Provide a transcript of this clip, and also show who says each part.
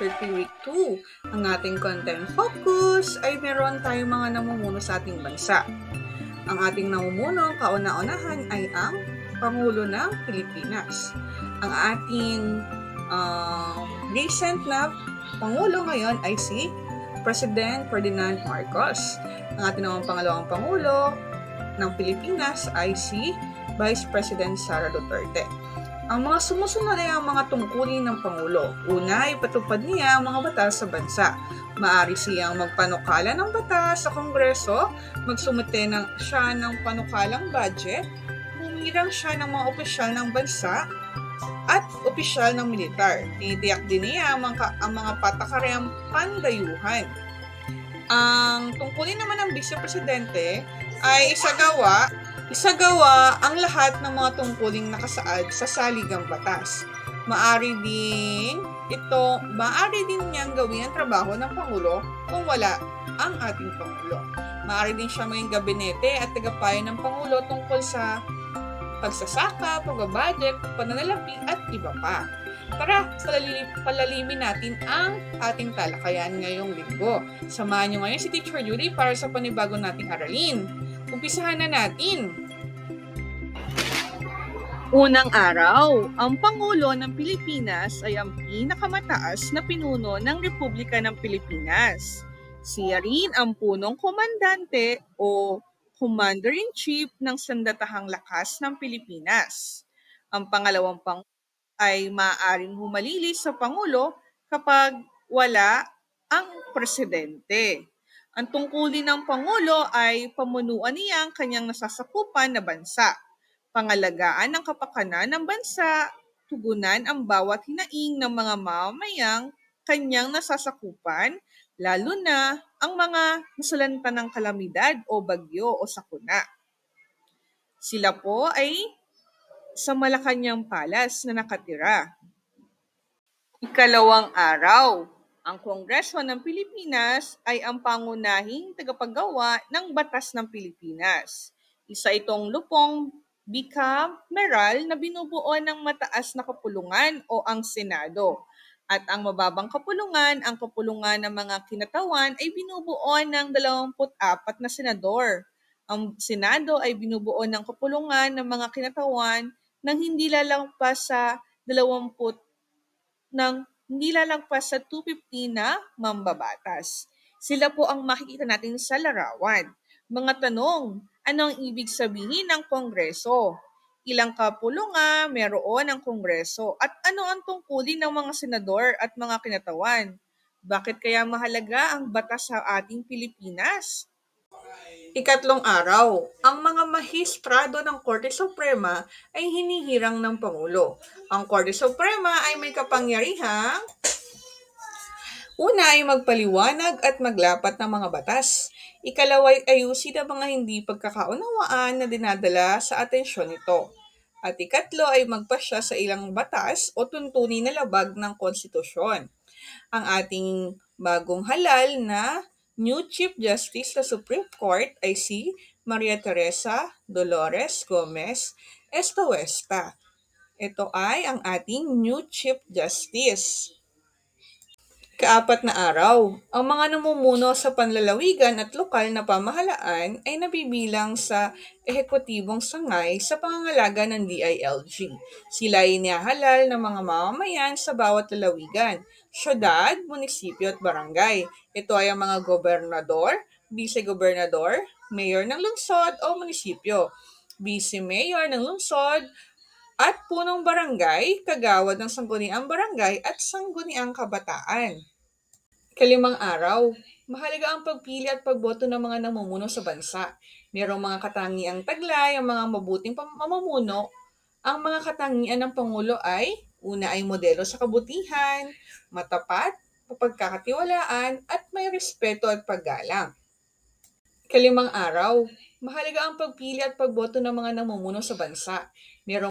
Speaker 1: Policy Week 2. Ang ating content focus ay meron tayong mga namumuno sa ating bansa. Ang ating namumuno kauna-unahan ay ang Pangulo ng Pilipinas. Ang ating recent na Pangulo ngayon ay si President Ferdinand Marcos. Ang ating namang pangalawang Pangulo ng Pilipinas ay si Vice President Sara Duterte. Ang mga sumusunod ay ang mga tungkulin ng Pangulo. Una, ipatupad niya ang mga batas sa bansa. Maaari siyang magpanukala ng batas sa Kongreso, magsumite siya ng panukalang budget, humirang siya ng mga opisyal ng bansa at opisyal ng militar. Tinitiyak din niya ang mga patakaryang pandayuhan. Ang tungkulin naman ng Vice Presidente ay isagawa ang lahat ng mga tungkuling nakasaad sa saligang batas. Maaari din niyang gawin ang trabaho ng Pangulo kung wala ang ating Pangulo. Maaari din siya maging gabinete at tagapayo ng Pangulo tungkol sa pagsasaka, pagbabudget, pananalapi at iba pa. Tara, palalimin natin ang ating talakayan ngayong linggo. Samahan niyo ngayon si Teacher Judy para sa panibago nating aralin. Umpisahan na natin. Unang araw, ang Pangulo ng Pilipinas ay ang pinakamataas na pinuno ng Republika ng Pilipinas. Siya rin ang punong komandante o Commander-in-Chief ng Sandatahang Lakas ng Pilipinas. Ang pangalawang Pangulo ay maaaring humalili sa Pangulo kapag wala ang Presidente. Ang tungkulin ng Pangulo ay pamunuan niya ang kanyang nasasakupan na bansa, pangalagaan ang kapakanan ng bansa, tugunan ang bawat hinaing ng mga mamamayang kanyang nasasakupan, lalo na ang mga nasalanta ng kalamidad o bagyo o sakuna. Sila po ay sa Malacanang Palace na nakatira. Ikalawang araw, ang Kongreso ng Pilipinas ay ang pangunahing tagapaggawa ng batas ng Pilipinas. Isa itong lupong bicameral na binubuo ng mataas na kapulungan o ang Senado. At ang mababang kapulungan, ang kapulungan ng mga kinatawan ay binubuo ng 24 na senador. Ang Senado ay binubuo ng kapulungan ng mga kinatawan nang hindi lalampas sa 250 na mambabatas. Sila po ang makikita natin sa larawan. Mga tanong, ano ang ibig sabihin ng Kongreso? Ilang kapulungan meron ang Kongreso? At ano ang tungkulin ng mga senador at mga kinatawan? Bakit kaya mahalaga ang batas sa ating Pilipinas? Ikatlong araw, ang mga mahistrado ng Korte Suprema ay hinihirang ng Pangulo. Ang Korte Suprema ay may kapangyarihang una ay magpaliwanag at maglapat ng mga batas. Ikalawa ay ayusin ang mga hindi pagkakaunawaan na dinadala sa atensyon nito. At ikatlo ay magpasya sa ilang batas o tuntunin na labag ng konstitusyon. Ang ating bagong halal na new Chief Justice sa Supreme Court ay si Maria Teresa Dolores Gomez Estohuesta. Ito ay ang ating new Chief Justice. Kaapat na araw, ang mga namumuno sa panlalawigan at lokal na pamahalaan ay nabibilang sa ehekutibong sangay sa pangangalaga ng DILG. Sila ay inihahalal ng mga mamamayan sa bawat lalawigan, syudad, munisipyo at barangay. Ito ay ang mga gobernador, vice-gobernador, mayor ng lungsod o munisipyo, vice-mayor ng lungsod, at punong barangay, kagawad ng sangguniang barangay at sangguniang kabataan. Ikalimang araw, mahalaga ang pagpili at pagboto ng mga namumuno sa bansa. Mayroong mga katangiang taglay ang mga mabuting mamumuno. Ang mga katangian ng Pangulo ay, una ay modelo sa kabutihan, matapat, mapagkakatiwalaan, at may respeto at paggalang. Ikalimang araw, mahalaga ang pagpili at pagboto ng mga namumuno sa bansa. Mayroong